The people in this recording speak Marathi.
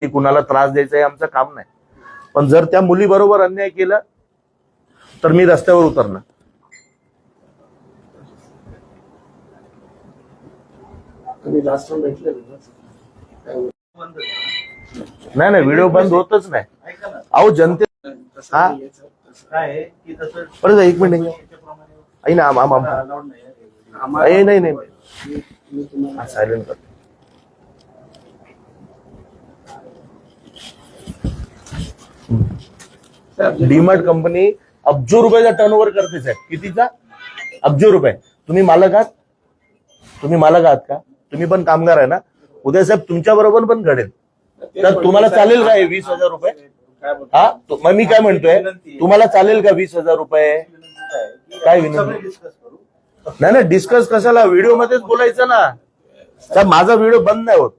की कुणाला त्रास द्यायचा हे आमचं काम नाही, पण जर त्या मुलीबरोबर अन्याय केला तर मी रस्त्यावर उतरणार. नाही नाही, व्हिडिओ बंद होतच नाही. अहो जनते हा परत एक मिनिट ना, नाही सायलेंट कर. डीमार्ट कंपनी अब्जो रुपयाचा टर्नओव्हर करते साहेब. कितीचा? अब्जो रुपये. तुम्ही मालक आहात? तुम्ही मालक आहात का? तुम्ही पण कामगार आहे ना? उद्या साहेब तुमच्या बरोबर पण घडेल तर तुम्हाला चालेल का हे 20,000 रुपये? हा, मग मी काय म्हणतोय, तुम्हाला चालेल का 20,000 रुपये? काय विनंती? नाही डिस्कस कशाला, व्हिडिओ मध्येच बोलायचं ना साहेब. माझा व्हिडिओ बंद नाही होत.